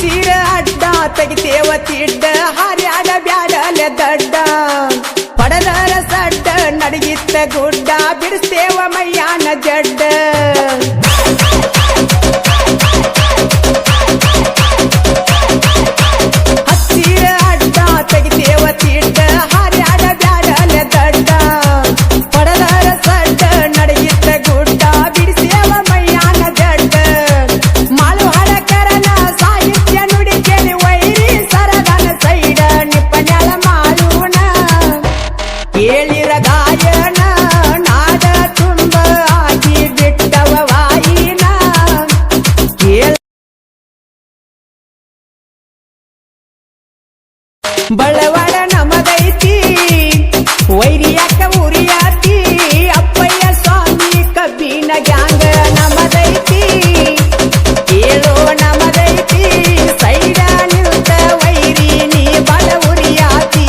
ಹತ್ತಿರ ಅಡ್ಡ ತೆಗಿತೇವ ತಿಡ್ಡ ಹಾರ್ಯಾಡ ಬ್ಯಾಡಲೆ ದಡ್ಡ ಪಡದರ ಸಡ್ಡ ನಡಗಿತ್ತ ಗುಡ್ಡ ಬಿಡಿಸ್ತೇವ ಮೈಯಾನ ಜಡ್ಡ ಹತ್ತಿರ ಅಡ್ಡ ತೆಗಿತೇವ ತಿಡ್ಡ ಹಾರ್ಯಾಡ ಬ್ಯಾಡಲೆ ದಡ್ಡ ಪಡದರ ಸಡ್ಡ ನಡಗಿತ್ತ ಗುಡ್ಡ ಬಿಡಿಸ್ತೇವ ಮೈಯಾನ ಜಡ್ಡ ಮಾಳು ಹಡಕರನ ಸಾಹಿತ್ಯ ನುಡಿ ಕೇಳಿ ವೈರಿ ಸರದನ ಸೈಡ ನಿಪ್ಪನ್ಯಾಳ ಮಾಳುಣ ಕೇಳಿರ ಗಾಯನ ನಾಡ ತುಂಬ ಆಗಿ ಬಿಟ್ಟವ ವಾಯಿನ ಬಳವಾಡ ನಮದೈತಿ ವೈರಿಯಾಕ ಉರಿಯಾತಿ ಅಪ್ಪಯ್ಯ ಸ್ವಾಮಿ ಕಬ್ಬಿನ ಗ್ಯಾಂಗ ನಮದೈತಿ ಕೇಳೋ ನಮದೈತಿ ಸೈಡ ನಿಲ್ತ ವೈರಿ ನೀ ಬಳ ಉರಿಯಾತಿ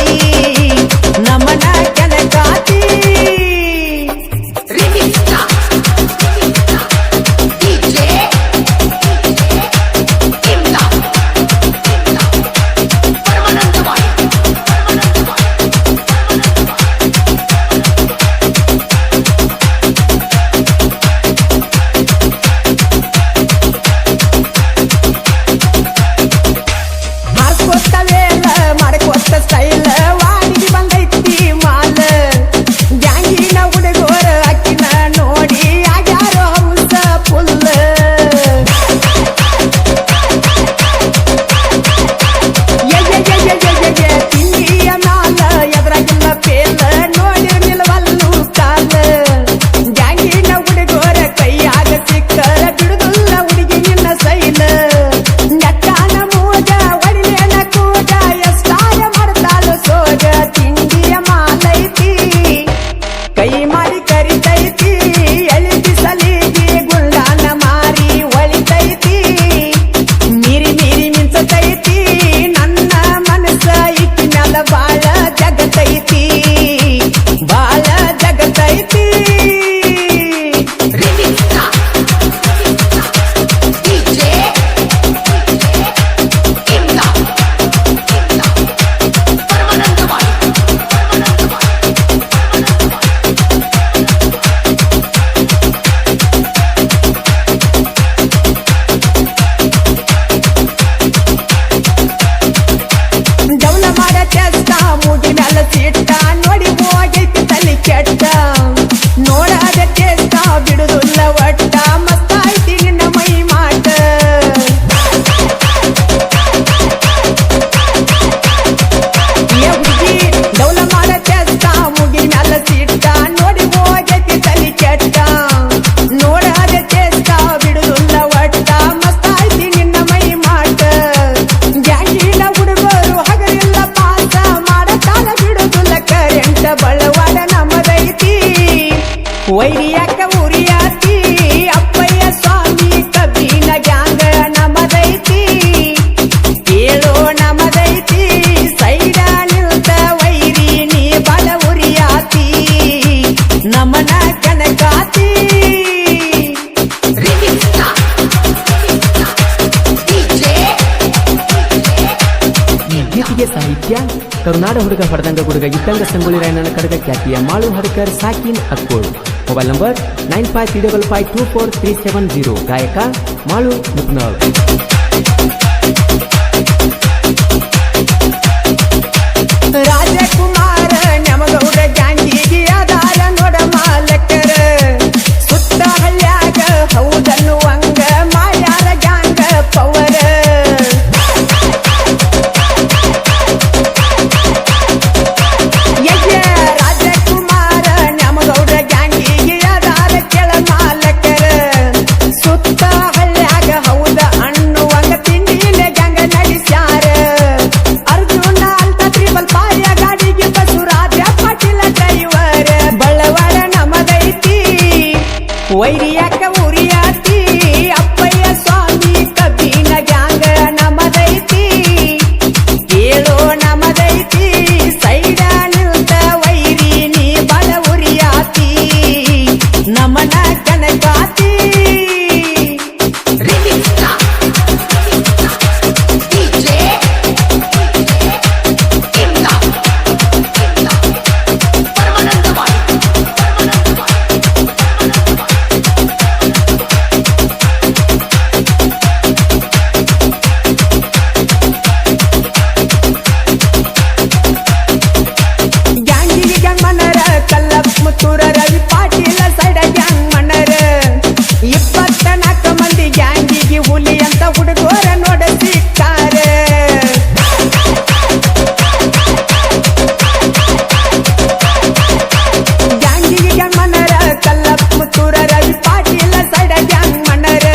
ನಮನ ಕೆನಕಾತಿ ಮಾಡ್ಕೊತ್ತವೇಲ ಮಾಡ್ಕೊತ್ತ ಸ್ಟೈಲ್ ವಾಡಿಗೆ ಬಂದೈತಿ ಮಾಲ್ ಗ್ಯಾಂಗಿನ ಹುಡುಗೋರ ಅಕ್ಕಿನ ನೋಡಿ ಆಗ್ಯಾರೋ ಹಂಸ ಫುಲ್ ತಿಂಡಿಯ ಮ್ಯಾಲ ಎದ್ರಾಗಿಲ್ಲ ಪೇಲ ನೋಡಿ ನಿಲ್ವಲ್ಲು ಕಾಲ ಗ್ಯಾಂಗಿನ ಹುಡುಗೋರ ಕೈಯಾಗ ಸಿಕ್ಕರ ಬಿಡುದಿಲ್ಲ ಹುಡುಗಿ ನಿನ್ನ ಸೈಲ ನೆಟ್ಟಾನ ಮೂಗ ಒಡಿಲೇನ ಕೂಗ ಎಷ್ಟಾರ ಮಾಡ್ತಾಳು ಸೋಗ ತಿಂಡಿಯ ಮಾಲೈತಿ ಕೈ ಮಾಡಿ ಕರಿತೈತಿ ಎಳಿ ಬಿಸಲಿಗಿ ಗುಂಡಾನ ಮಾರಿ ಒಳಿತೈತಿ ಮೀರಿ ಮೀರಿ ಮಿಂಚತೈತಿ ನನ್ನ ಮನಸ್ಸ ಇಕ್ಕಿನಲ್ಲ ಬಾಳ ಜಗತೈತಿ ಬಾಳ ಜಗತೈತಿ ಡೌಲ ಮಾಡ ಚೆಸ್ಟ ಮೂಗಿ ಮ್ಯಾಲ ಸಿಟ್ಟ ನೋಡಿ ಹೋಗೈತಿ ತಲಿ ಕೆಟ್ಟ ನೋಡಾದ ಟೇಸ್ಟ ಬಿಡುದಿಲ್ಲ ಒಟ್ಟ ಮಸ್ತ ಐತಿ ನಿನ್ನ ಮೈ ಮಾಟ ಏ ಹುಡುಗಿ ಡೌಲ ಮಾಡ ಚೆಸ್ಟ ಮೂಗಿ ಮ್ಯಾಲ ಸಿಟ್ಟ ನೋಡಿ ಹೋಗೈತಿ ತಲಿ ಕೆಟ್ಟ ನೋಡಾದ ಟೇಸ್ಟ ಬಿಡುದಿಲ್ಲ ಒಟ್ಟ ಮಸ್ತ ಐತಿ ನಿನ್ನ ಮೈ ಮಾಟ ಗ್ಯಾಂಗಿನ ಹುಡುಗರು ಹಗಲಿಲ್ಲ ಪಾಸ ಮಾಡತಾನ ಬಿಡುದಿಲ್ಲ ಕರೆಂಟ ಬಳವಾಡ ನಮದೈತಿ ವೈರಿಯಾಕ ಉರಿಯಾತಿ ಅಪ್ಪಯ್ಯ ಸ್ವಾಮಿ ಕಬ್ಬಿನ ಗ್ಯಾಂಗ ನಮದೈತಿ ಕೇಳೋ ನಮದೈತಿ ಸೈಡ ನಿಲ್ತ ವೈರಿ ನೀ ಬಳ ಉರಿಯಾತಿ ನಮನ ಕನಕಾತಿ ಈ ಗೀತೆಗೆ ಸಾಹಿತ್ಯ ಕರುನಾಡ ಹುಡುಗ ಹೊಡೆದಂಗ ಹುಡುಗ ಇದ್ದಂಗ ಸಂಗೊಳ್ಳಿ ರಾಯಣ್ಣನ ಕಡಗ ಖ್ಯಾತಿಯ ಮಾಳು ಹಡಕರ್ ಸಾಕಿನ್ ಅಕ್ಕೋಳ್ ಮೊಬೈಲ್ ನಂಬರ್ 9535243770 ಗಾಯಕ ಮಾಳು ಮುಪ್ನಾಳ್ ರಾಜಕುಮಾರ ನಮಗೌಡ ಗ್ಯಾಂಗಿಗೆ ಆಧಾರ ನೋಡ ಮಾಲಕರ ಸುತ್ತ ಹಳ್ಳ್ಯಾಗ ಹೌದನ್ನುವಂಗ ಮಾಡ್ಯಾರ ಗ್ಯಾಂಗ ಪವರ ರಾಜಕುಮಾರ ನಮಗೌಡ ಗ್ಯಾಂಗಿಗೆ ಆಧಾರ ಕೆಳ ಮಾಲಕರ ಸುತ್ತ ಹಳ್ಳ್ಯಾಗ ಹೌದ ಅಣ್ಣು ಹುಡುಗೋರ ನೋಡ ಸಿಕ್ತಾರೆ ಗ್ಯಾಂಗಿಗೆ ಗ್ಯಾಂಗ್ ಮನರ ಕಲ್ಲಪ್ಪ ಮುತ್ತೂರ ರವಿ ಪಾಟೀಲ ಸೈಡ ಗ್ಯಾಂಗ್ ಮನರ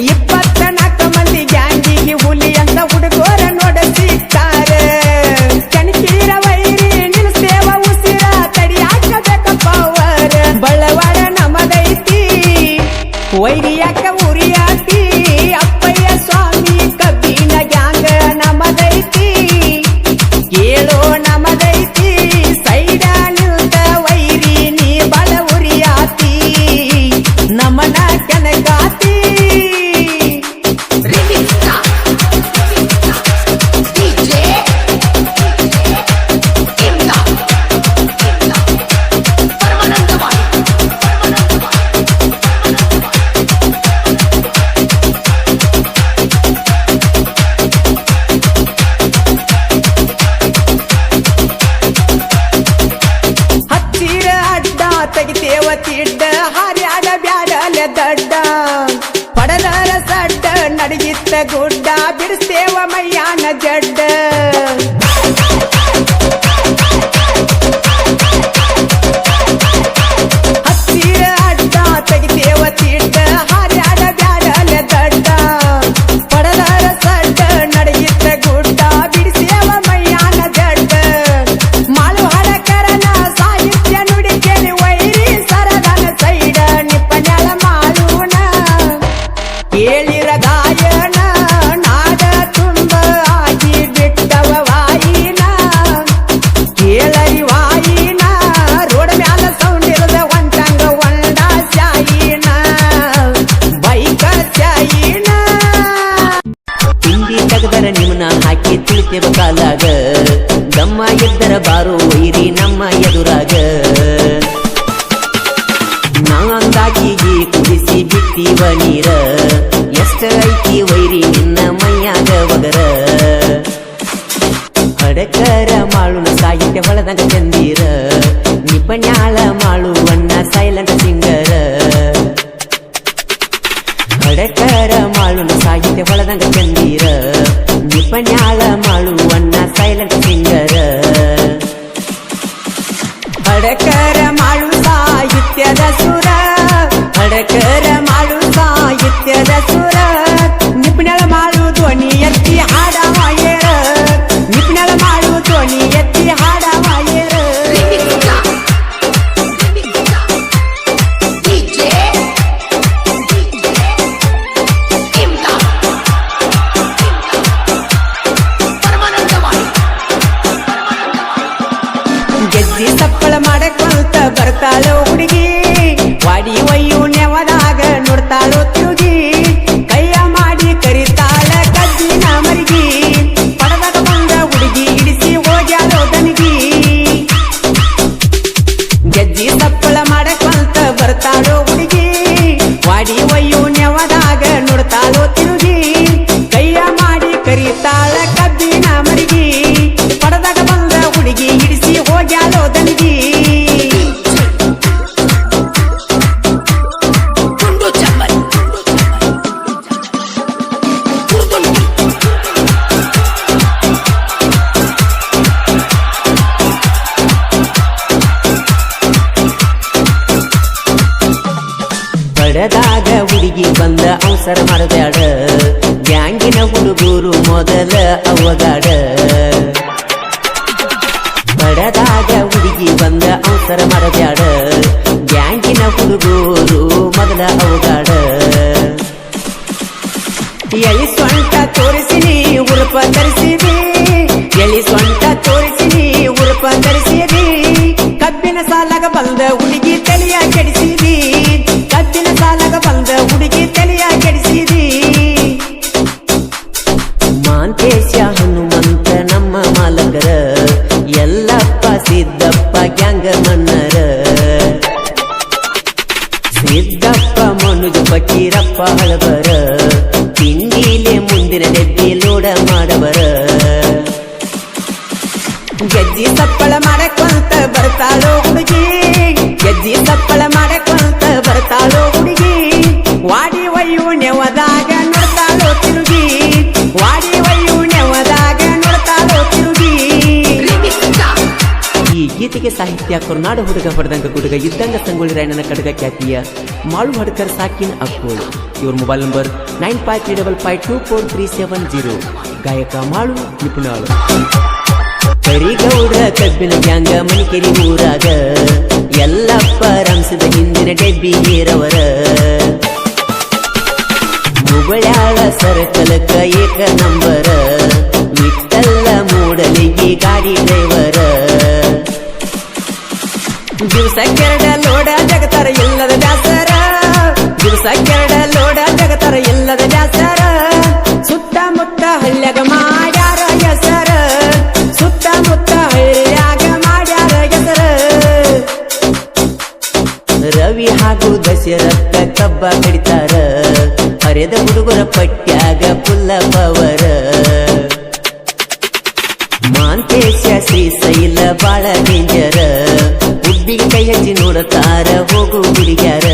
24 ಮಂದಿ ಗ್ಯಾಂಗಿಗೆ ಹುಲಿ ಅಂತ ಹುಡುಗೋರ ನೋಡ ಸಿಕ್ತಾರೆ ಕಣಕೀರ ವೈರಿ ನಿಲ್ಸೇವ ಉಸಿರ ತಡಿಯಾಕಬೇಕಪ್ಪ ಅವರ ಬಳ್ಳವಾಡ ನಮದೈತಿ ವೈರಿಯಾಕ ಉರಿಯಾತಿ ಅಪ್ಪಯ್ಯ ಸ್ವಾಮಿ ಕಬ್ಬಿನ ಗ್ಯಾಂಗ ನಮದೈತಿ ಕೇಳೋ ನಮದೈತಿ ಸೈಡ ನಿಲ್ದ ವೈರಿ ನೀ ಬಳ ಉರಿಯಾತಿ ನಮನ ಕೆನಗಾತಿ ಹಚ್ಚಿರ ಅಡ್ಡ ತೆಗಿತೇವ ತಿಡ್ಡ ಹಾರ್ಯಾಡ ಬ್ಯಾಡಲೆ ದಡ್ಡ ಪಡದರ ಸಡ್ಡ ನಡಗಿತ್ತ ಗುಡ್ಡ ಬಿಡಿಸ್ತೇವ ಮೈಯಾನ ಜಡ್ಡ ಹಚ್ಚಿರ ಅಡ್ಡ ತೆಗಿತೇವ ತಿಡ್ಡ ಹಾರ್ಯಾಡ ಬ್ಯಾಡಲೆ ದಡ್ಡ ಪಡದರ ಸಡ್ಡ ನಡಗಿತ್ತ ಗುಡ್ಡ ಬಿಡಿಸ್ತೇವ ಮೈಯಾನ ಜಡ್ಡ ಮಾಳು ಹಡಕರನ ಸಾಹಿತ್ಯ ನುಡಿಕೆಲಿ ವೈರಿ ಸರದನ ಸೈಡ ನಿಪ್ಪನ್ಯಾಳ ಮಾಳುನ ಕೇಳಿರ ಗಾಯನ ನಾಡ ತುಂಬ ಆಗಿ ಬಿಟ್ಟವ ವಾಯಿನ ಕೇಳರಿ ವಾಯಿನ ರೋಡ್ ಮ್ಯಾಲ ಸೌಂಡ್ ಇಲ್ಲದ ಒಂಟಂಗ ಒಂಡ ಶಾಯಿನ ಬೈಕ ಶಾಯಿನ ತಿಂಡಿ ತೆಗದರ ನಿಮ್ಮನ ಹಾಕಿ ತಿಳ್ತೇವ ಕಾಲಾಗ ದಮ್ಮ ಎದ್ದರ ಬಾರೋ ವೈರಿ ನಮ್ಮ ಎದುರಾಗ ನಾಂದಾಕಿಗೆ ಕುದಿಸಿ ಬಿಟ್ಟಿವ ನೀರ ಎಷ್ಟ ಐತಿ ವೈರಿ ನಿನ್ನ ಮೈಯಾಗ ಒಗರ ಹಡಕರ ಮಾಳುನ ಸಾಹಿತ್ಯ ಹೊಳದಂಗ ಚಂದೀರ ನಿಪನ್ಯಾಳ ಮಾಳುವಣ್ಣ ಸೈಲೆಂಟ್ ಸಿಂಗರ ಹಡಕರ ಮಾಳುನ ಸಾಹಿತ್ಯ ಹೊಳದಂಗ ಚಂದೀರ ನಿಪನ್ಯಾಳ ಮಾಳುವಣ್ಣ ಸೈಲೆಂಟ್ ಸಿಂಗರ ಹಡಕರ ಮಾಳು ಸಾಹಿತ್ಯದ ಸುರ ಹಡಕರ ಮಾಳು ಸಾಹಿತ್ಯದ ಸುರ ನಿಪುಣಳ ಮಾಳು ಧ್ವನಿ ಎತ್ತಿ ಹಾಡವ ಏರ ನಿಪುಣಳ ಮಾಳು ಧ್ವನಿ ಎತ್ತಿ ಹಾಡವ ಏರ ಗೆಜ್ಜಿ ಸಪ್ಪಳ ಮಾಡಕೊಂತ ಬರ್ತಾಳೋ ಹುಡುಗಿ ವಾಡಿ ಒಯ್ಯು ನೆವದಾಗ ನೋಡ್ತಾಳೋ ತಿರುಗಿ ಕೈಯ ಮಾಡಿ ಕರಿತಾಳ ಕಜ್ಜಿನ ಮರಿಗಿ ಪಡದಾಗ ಬಂದ ಹುಡುಗಿ ಇಡಿಸಿ ಹೋಗ್ಯಾಳೋ ದನಿಗಿ ಗೆಜ್ಜಿ ಸಪ್ಪಳ ಮಾಡಕೊಂತ ಬರ್ತಾಳೋ ಹುಡುಗಿ ವಾಡಿ ಒಯ್ಯು ನೆವದಾಗ ನೋಡ್ತಾಳೋ ತಿರುಗಿ ಕೈಯ ಮಾಡಿ ಕರಿತಾಳ ಕಬ್ಬಿನ ಮರಿಗಿ ಪಡದಾಗ ಬಂದ ಹುಡುಗಿ ಇಡಿಸಿ ಹೋಗ್ಯಾಳೋ ದನಿಗಿ ಪಡದಾಗ ಹುಡುಗಿ ಬಂದ ಅವಸರ ಮಾಡಬ್ಯಾಡ ಗ್ಯಾಂಗಿನ ಹುಡುಗರು ಮೊದಲ ಅವಗಾಡ ಪಡದಾಗ ಹುಡುಗಿ ಬಂದ ಅವಸರ ಮಾಡಬ್ಯಾಡ ಗ್ಯಾಂಗಿನ ಹುಡುಗರು ಮೊದಲ ಅವಗಾಡ ಎಳಿ ಸ್ವಂಟ ತೋರಿಸಿನಿ ಉರುಪ ಧರಿಸಿದಿ ಎಳಿ ಸ್ವಂಟ ತೋರಿಸಿನಿ ಉರುಪ ಧರಿಸಿದಿ ಕಬ್ಬಿನ ಸಾಲಾಗ ಬಂದ ಹುಡುಗಿ ತಲೆಯ ಕೆಡಿಸಿದಿ ಕಬ್ಬಿನ ಸಾಲಾಗ ಬಂದ ಹುಡುಗಿ ತಲೆಯ ಕೆಡಿಸಿದಿ ಮಾಂತೇಶ ಹನುಮಂತ ನಮ್ಮ ಮಾಲಕರ ಎಲ್ಲಪ್ಪ ಸಿದ್ದಪ್ಪ ಗ್ಯಾಂಗ ಮನ್ನರ ಸಿದ್ದಪ್ಪ ಮನುಜ ಫಕೀರಪ್ಪ ಹಳಬರ ತಿಂಡಿಲೆ ಮುಂದಿನ ಡೆಬ್ಬಿ ಲೋಡ ಮಾಡಬರ ಗೆಜ್ಜಿ ಸಪ್ಪಳ ಮಾಡಕೊಂತ ಬರ್ತಾಳೋ ಹುಡುಗಿ ಗೆಜ್ಜಿ ಸಪ್ಪಳ ಮಾಡಕೊಂತ ಬರ್ತಾಳೋ ಹುಡುಗಿ ವಾಡಿ ಒಯ್ಯು ನೆವದಾಗ ನೋಡ್ತಾಳೋ ಗೀತೆಗೆ ಸಾಹಿತ್ಯ ಕರುನಾಡ ಹುಡುಗ ಹೊಡೆದಂಗ ಗುಡುಗ ಇದ್ದಂಗ ಸಂಗೊಳ್ಳಿ ರಾಯಣ್ಣನ ಕಡಗ ಖ್ಯಾತಿಯ ಮಾಳು ಹಡ್ಕರ್ ಸಾಕಿನ್ ಅಕ್ಕೋಳು. ಇವ್ರ ಮೊಬೈಲ್ ನಂಬರ್ 9535524370. ಗಾಯಕ ಮಾಳು ನಿಪುಣಾಳು. ಕರಿಗೌಡ ಕಬ್ಬಿನ ಗ್ಯಾಂಗ ಮಣಿಕೇರಿ ಊರಾಗ ಎಲ್ಲಪ್ಪ ರಂಸದ ಹಿಂದಿನ ಡೆಬ್ಬಿ ಏರವರ ಮುಗಳಾಳ ಸರ್ಕಲಕ ಏಕ ನಂಬರ ವಿಠಲ್ಲ ಮೂಡಲಿಗೆ ಗಾಡಿ ಡ್ರೈವರ. ದಿವಸ ಕೆರಡ ಲೋಡ ಜಗತರ ಇಲ್ಲದ ಬ್ಯಾಸರ, ದಿವಸ ಕೆರಡ ಲೋಡ ಜಗತರ ಇಲ್ಲದ ಬ್ಯಾಸರ. ಸುತ್ತಮುತ್ತ ಹಳ್ಳ್ಯಾಗ ಮಾಡ್ಯಾರ ಹೆಸರ, ಸುತ್ತಮುತ್ತ ಹಳ್ಳ್ಯಾಗ ಮಾಡ್ಯಾರ ಹೆಸರ. ರವಿ ಹಾಗೂ ದಶರಥ ಕಬ್ಬ ಕಡಿತಾರ, ಹರಿದ ಹುಡುಗರ ಪಟ್ಯಾಗ ಪುಲ್ಲ ಪವರ. ಮಾಂತೇಶ ಶ್ರೀಶೈಲ ಬಾಳ ಡೇಂಜರ, ಉಬ್ಬಿಗೆ ಕೈ ಹಚ್ಚಿ ನೋಡತಾರ ಹೋಗು ಹುಡುಗ್ಯಾರ.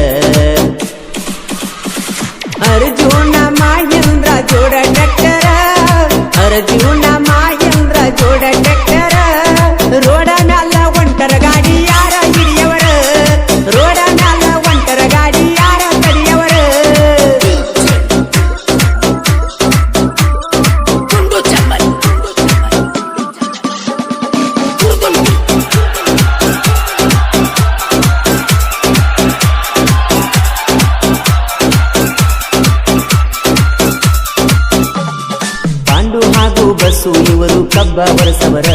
ಅರ್ಜುನ ಮಹೇಂದ್ರ ಜೋಡ ಟ್ರ್ಯಾಕ್ಟರ, ಅರ್ಜುನ ಮಹೇಂದ್ರ ಜೋಡ ಟ್ರ್ಯಾಕ್ಟರ. ರೋಡ ಮ್ಯಾಲ ಒಂಟರ ಗಾಡಿ ಯಾರ ಹಿಡಿಯವರ, ರೋಡ ಮ್ಯಾಲ ಒಂಟರ ಗಾಡಿ ಯಾರ ತಡಿಯವರ. ಪಾಂಡು ಹಾಗೂ ಬಸ್ಸು ಇವರು ಕಬ್ಬ ಬರಸವರ,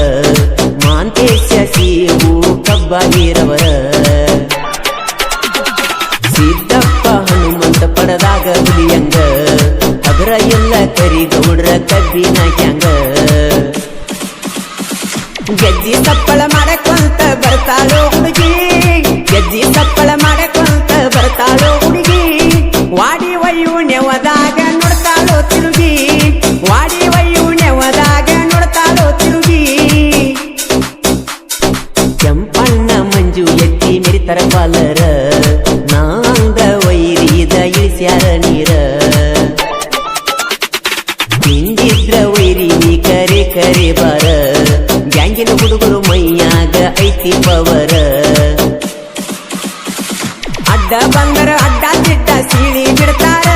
ಮಾಂತೇಶ ಸೀವು ಕಬ್ಬ ಏರವರ. ಸಿದ್ದಪ್ಪ ಹನುಮಂತ ಪಡದಾಗ ಹುಲಿಯಂಗ, ಅದರ ಎಲ್ಲ ಕರಿಗೌಡ್ರ ಕಬ್ಬಿನ ಕ್ಯಾಂಗ. ಗೆಜ್ಜಿ ಸಪ್ಪಳ ಮಾಡಕೊಂತ ಬರ್ತಾಳೋ ಹುಡುಗಿ, ಗೆಜ್ಜಿ ಸಪ್ಪಳ ಮಾಡಕೊಂತ ಬರ್ತಾಳೋ ಹುಡುಗಿ. ವಾಡಿ ವಯ್ಯು ನೆವದಾಗ ನೋಡ್ತಾಳೋ ತಿರುಗಿ, ವಾಡಿ ವಯ್ಯು ನೆವದಾಗ ನೋಡ್ತಾಳೋ ತಿರುಗಿ. ಕೆಂಪಣ್ಣ ಮಂಜು ಎತ್ತಿ ಮೆರಿತರ ಪಾಲರ, ನಾಂದ ವೈರಿದ ಇಳಿಸ್ಯಾರ ನೀರ. ಹಿಂದಿದ್ರ ವೈರಿ ನೀ ಕರೆ ಕರೆ ಬಾರ, ಗ್ಯಾಂಗಿನ ಹುಡುಗರು ಮೈಯಾಗ ಐತಿ ಪವರ. ಅಡ್ಡ ಬಂದರ ಅಡ್ಡ ತಿಡ್ಡ ಸೀಳಿ ಬಿಡ್ತಾರ,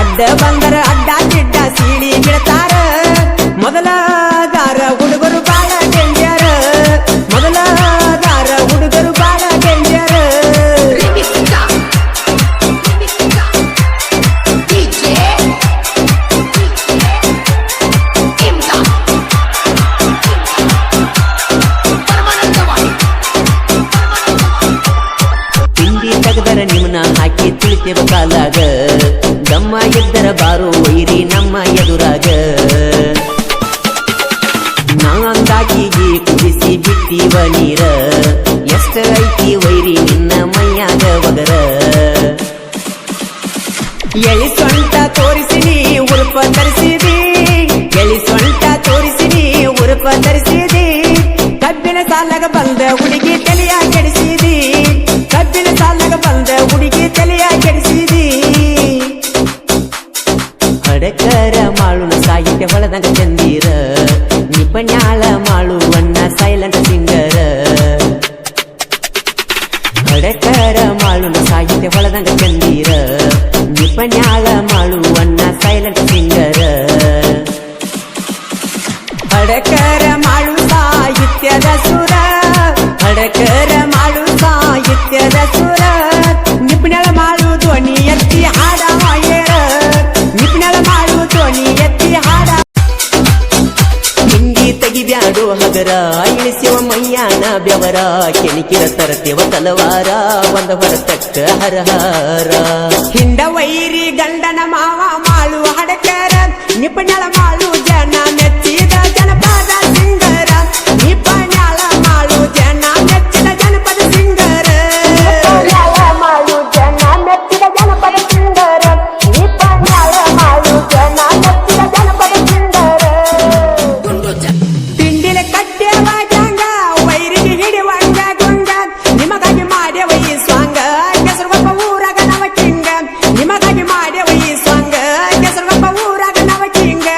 ಅಡ್ಡ ಬಂದರ ಅಡ್ಡ ತಿಡ್ಡ ಸೀಳಿ ಬಿಡ್ತಾರ. ಮೊದಲದಾರ ಹುಡುಗರು ಬಾಳ ಡೇಂಜರ, ಮೊದಲದಾರ ಹುಡುಗರು ಬಾಳ ಡೇಂಜರ. ತಿಂಡಿ ತಗದರ ನಿಮ್ನ ಹಾಕಿ ತುಳಿತೇವ ಕಾಲಾಗ, ಗಮ್ಮ ಎದ್ದರ ಬಾರೋ ವೈರಿ ನಮ್ಮ ಎದುರಾಗ. ನಾಂದಾಗಿಗೆ ಕುದಿಸಿ ಬಿಟ್ಟಿವ ನೀರ, ಎಷ್ಟ ಐತಿ ವೈರಿ ನಿನ್ನ ಮೈಯಾಗ ಒಗರ. ಎಳಿ ಸೊಂಟ ತೋರಿಸಿನಿ ಉರುಪ ತರಿಸಿದಿ, ಎಳಿ ಸೊಂಟ ತೋರಿಸಿನಿ ಉರುಪ ತರಿಸಿದಿ. ಕಬ್ಬಿನ ಸಾಲಾಗ ಬಂದ ಹುಡುಗಿ ತಲೆಯ ಕೆಡಿಸಿದಿ, ಕಬ್ಬಿನ ಸಾಲಾಗ ಬಂದ ಹುಡುಗಿ ತಲೆಯ ಕೆಡಿಸಿದಿ. ಹಡಕರ ಮಾಳುನ ಸಾಹಿತ್ಯ ಹೊಳದಂಗ ಚಂದೀರ, ನಿಪಣ್ಯಾಳ ಮಾಳುವಣ್ಣ ಸೈಲೆಂಟ್ ಸಿಂಗರ. ಹಡಕರ ಮಾಳುನ ಸಾಹಿತ್ಯ ಹೊಳದಂಗ ಚಂದೀರ, ನಿಪಣ್ಯಾಳ ಮಾಳುವಣ್ಣ ಸೈಲೆಂಟ್ ಸಿಂಗರ. ಹಡಕರ ಮಾಳು ಸಾಹಿತ್ಯದ ಸುರ, ಹಡಕರ ಮಾಳು ಸಾಹಿತ್ಯದ ಸುರ. ನಿಪುಣಳ ಮಾಳು ಧ್ವನಿ ಎತ್ತಿ ಹಾಡ ಮಾಯರ, ನಿಪುಣಳ ಮಾಳು ಧ್ವನಿ ಎತ್ತಿ ಹಾಡ. ಹಿಂದಿ ತೆಗಿಬ್ಯಾಡೋ ಹಗರ, ಇಳಿಸಿವ ಮೈಯಾನ ಬೆವರ. ಕೆಣಿಕಿರ ತರತೆವ ತಲವಾರ, ಒಂದ ಹೊರತಕ್ಕ ಹರಹಾರ. ಹಿಂಡ ವೈರಿ ಗಂಡನ ಮಾವ ಮಾಳು ಹಡಕರ, ನಿಪುಣಳ ಮಾಳು ಜನ ಮೆಚ್ಚಿದ ಜನಪದ ಸಿಂಗರ. ನಿಪುಣಳ ಮಾಳು ಜನ ಮೆಚ್ಚಿದ ಜನಪದ ಸಿಂಗರ, ಮಾಳು ಜನ ಮೆಚ್ಚಿದ ಜನಪದ ಸಿಂಗರ. ನಿಪುಣಳ ಮಾಳು ಜನ ಮೆಚ್ಚಿದ ಜನಪದ ಸಿಂಗರ. ತಿಂಡಿಲೆ ಕಟ್ಟೆವ ಗಂಗ, ವೈರಿಗೆ ಹಿಡಿವಂಗ ಗುಂಗ. ನಿಮಗಾಗಿ ಮಾಡ್ಯವ ಈ ಸ್ವಾಂಗ, ಕೆಸರುಗೊಬ್ಬ ಊರಾಗ ನವ ಕಿಂಗ. ನಿಮಗಾಗಿ ಮಾಡ್ಯವ ಈ ಸ್ವಾಂಗ, ಕೆಸರುಗೊಬ್ಬ ಊರಾಗ ನವ ಕಿಂಗ.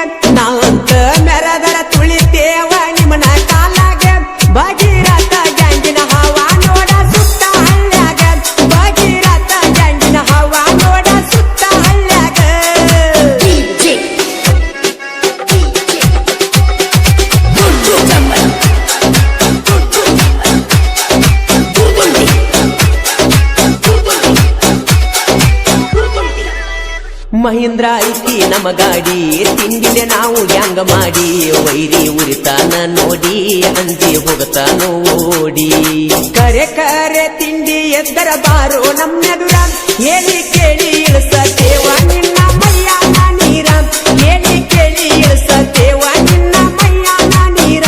ಮಹೀಂದ್ರ ಐತಿ ನಮ್ಮ ಗಾಡಿ ತಿಂಡಿಲೆ ನಾವು ಹ್ಯಾಂಗ ಮಾಡಿ ವೈರಿ ಉರಿತಾನ ನೋಡಿ ಅಂಜಿ ಹೋಗತಾನೋ ಓಡಿ ಕರೆ ಕರೆ ತಿಂಡಿ ಎದ್ದರ ಬಾರೋ ನಮ್ಮೆದುರ ಹೇಳಿ ಕೇಳಿ ಇಳಿಸತೇವ ನಿನ್ನ ಮೈಯಾನ ನೀರ ಹೇಳಿ ಕೇಳಿ ಇಳಿಸತೇವ ನಿನ್ನ ಮೈಯಾನ ನೀರ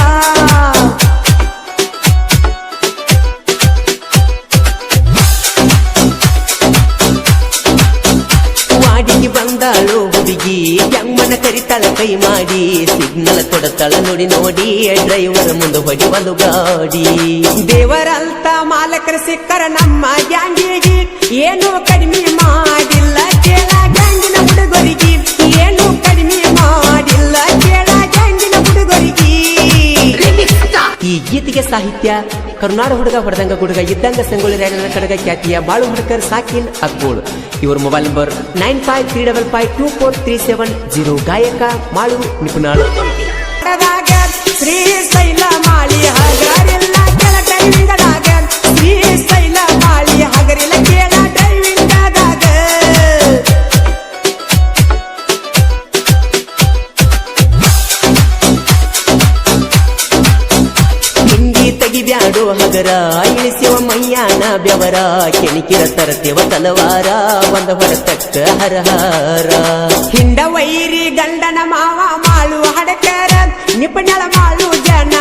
ವಾಡಿಗೆ ಬಂದಾಳು ಹುಡುಗಿ ಯಮ್ಮನ ಕರಿತಾಳ ಕೈ ಮಾಡಿ ಸಿಗ್ನಲ್ ಕೊಡತಾಳ ನೋಡಿ ನೋಡಿ ಡ್ರೈವರ್ ಮುಂದೆ ಹೊಡಿ ಒಂದು ಗಾಡಿ ದೇವರಂತ ಮಾಲಕರ ಸಿಕ್ಕರ ನಮ್ಮ ಗ್ಯಾಂಗಿಗೆ ಏನು ಕಡಿಮೆ ಮಾಡಿಲ್ಲ ಕೇಳ ಗ್ಯಾಂಗಿನ ಹುಡುಗರಿಗೆ ಏನು ಕಡಿಮೆ ಮಾಡಿಲ್ಲ ಕೇಳ ಗ್ಯಾಂಗಿನ ಹುಡುಗರಿಗೆ ಈ ಗೀತೆಗೆ ಸಾಹಿತ್ಯ ಕರುನಾಡ ಹುಡುಗ ಹೊಡೆದಂಗ ಗುಡುಗ ಇದ್ದಂಗ ಸಂಗೊಳ್ಳಿ ರಾಯಣ್ಣನ ಕಡಗ ಖ್ಯಾತಿಯ ಬಾಳು ಹುಡುಕರ್ ಸಾಕಿನ್ ಅಕ್ಕೋಳು. ಇವ್ರ ಮೊಬೈಲ್ ನಂಬರ್ 95352437 ಗಾಯಕ ಮಾಳು ನಿಪುಣಾಳು. ಶ್ರೀಶೈಲ ಮಾಳಿ ಹಗರಿಲ್ಲ ಕೆಳ ಡ್ರೈವಿಂಗದಾಗ ಶ್ರೀಶೈಲ ಮಾಳಿ ಹಗರಿಲ್ಲ ಕೇಳ ಡ್ರೈವಿಂಗದಾಗ ಹಿಂದಿ ತೆಗಿಬ್ಯಾಡೋ ಹಗರ ಇಳಿಸುವ ಮೈಯಾನ ಬೆವರ ಕೆಣಿಕಿರ ತರತೇವ ತಲವಾರ ಒಂದ ಹೊರತಕ್ಕ ಹರಹಾರ ಹಿಂಡ ವೈರಿ ಗಂಡನ ಮಾವ ಮಾಳು ಹಡಕರ ನಿಪುಣಳ ಮಾಳು ಜನ